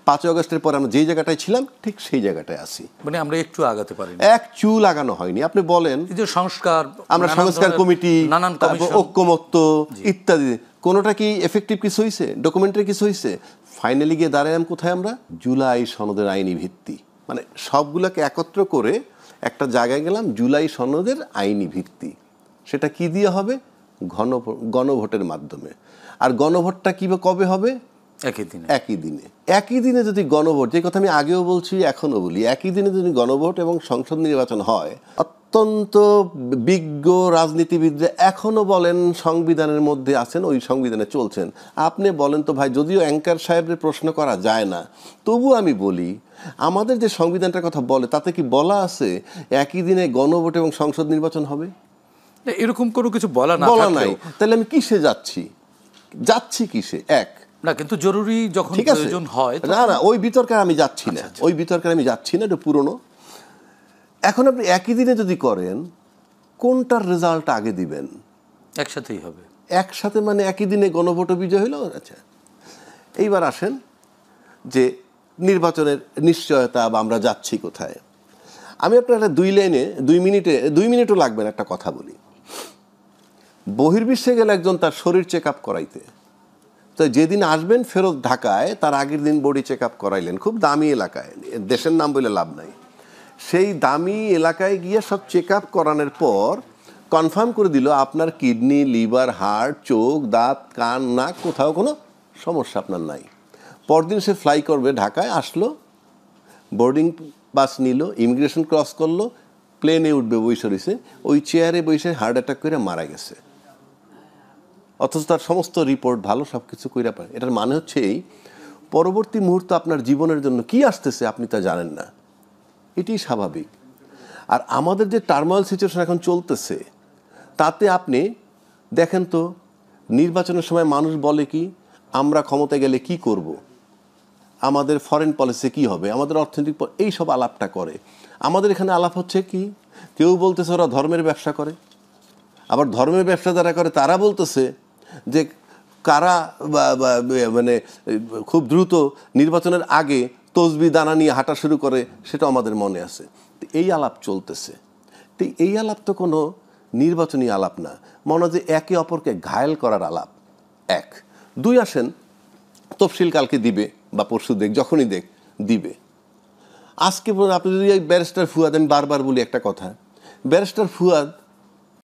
5ই আগস্টের পরে আমরা যেই জায়গাটায় ছিলাম ঠিক সেই জায়গাটায় আছি। মানে আমরা একটু আগাতে পারি, এক চুল আগানো হয়নি। আপনি বলেন এই যে সংস্কার, আমরা সংস্কার কমিটি, ঐক্যমত্য ইত্যাদি, কোনোটা কি এফেক্টিভ কিছু হয়েছে? ডকুমেন্টারি কিছু হয়েছে? ফাইনালি গিয়ে দাঁড়ালাম কোথায় আমরা? জুলাই সনদের আইনি ভিত্তি, মানে সবগুলোকে একত্র করে একটা জায়গায় গেলাম, জুলাই সনদের আইনি ভিত্তি। সেটা কি দিয়ে হবে? গণভোটের মাধ্যমে। আর গণভোটটা কি কবে হবে? একই দিনে যদি গণভোট, যে কথা আমি আগেও বলছি এখনো বলি, একই দিনে যদি গণভোট এবং সংসদ নির্বাচন হয়, অত্যন্ত বিজ্ঞ রাজনীতিবিদরা এখনো বলেন সংবিধানের মধ্যে আছেন, ওই সংবিধানে চলছেন। আপনি বলেন তো ভাই, যদিও অ্যাঙ্কার সাহেবের প্রশ্ন করা যায় না, তবু আমি বলি আমাদের যে সংবিধানটার কথা বলে তাতে কি বলা আছে একই দিনে গণভোট এবং সংসদ নির্বাচন হবে? এরকম কোনো কিছু বলা নাই। তাহলে আমি কিসে যাচ্ছি কিসে? না, কিন্তু জরুরি যখন প্রয়োজন হয়, না ওই বিতর্কে আমি যাচ্ছি না, ওই বিতর্কে আমি যাচ্ছি না, এটা পুরনো। এখন আপনি একই দিনে যদি করেন, কোনটার রেজাল্ট আগে দিবেন? একসাথেই হবে। একসাথে মানে একই দিনে গণভোট বিজয় হলো। আচ্ছা, এইবার আসেন যে নির্বাচনের নিশ্চয়তা বা আমরা যাচ্ছি কোথায়। আমি আপনার 2 মিনিটও লাগবে না, একটা কথা বলি। বহির্বিশ্বে গেলে একজন তার শরীর চেক আপ করাইতে, তো যেদিন আসবেন ফেরত ঢাকায়, তার আগের দিন বডি চেক আপ করাইলেন খুব দামি এলাকায়, দেশের নাম বলে লাভ নাই, সেই দামি এলাকায় গিয়ে সব চেক আপ করানোর পর কনফার্ম করে দিল আপনার কিডনি, লিভার, হার্ট, চোখ, দাঁত, কান, নাক, কোথাও কোনো সমস্যা আপনার নাই। পরদিন সে ফ্লাই করবে ঢাকায়, আসলো, বোর্ডিং পাস নিল, ইমিগ্রেশন ক্রস করলো, প্লেনে উঠবে, বসে রয়েছে, ওই চেয়ারে বসে হার্ট অ্যাটাক করে মারা গেছে। অথচ তার সমস্ত রিপোর্ট ভালো, সব কিছু কইরা পায়। এটার মানে হচ্ছে এই, পরবর্তী মুহূর্ত আপনার জীবনের জন্য কি আসতেছে আপনি তা জানেন না, এটি স্বাভাবিক। আর আমাদের যে টার্মাল সিচুয়েশন এখন চলতেছে, তাতে আপনি দেখেন তো, নির্বাচনের সময় মানুষ বলে কি, আমরা ক্ষমতায় গেলে কি করব, আমাদের ফরেন পলিসি কি হবে, আমাদের অর্থনৈতিক, এই সব আলাপটা করে। আমাদের এখানে আলাপ হচ্ছে কি, কেউ বলতেছে ওরা ধর্মের ব্যবসা করে, আবার ধর্মের ব্যবসা যারা করে তারা বলতেছে যে কারা মানে খুব দ্রুত নির্বাচনের আগে তসবি দানা নিয়ে হাঁটা শুরু করে, সেটা আমাদের মনে আছে। এই আলাপ চলতেছে। তো এই আলাপ তো কোনো নির্বাচনী আলাপ না, মনে হয় যে একে অপরকে ঘায়েল করার আলাপ। 1, 2 আসেন, তফসিল কালকে দিবে বা পরশু যখনই দিবে। আজকে আপনি যদি ব্যারিস্টার ফুয়াদ, আমি বারবার বলি একটা কথা, ব্যারিস্টার ফুয়াদ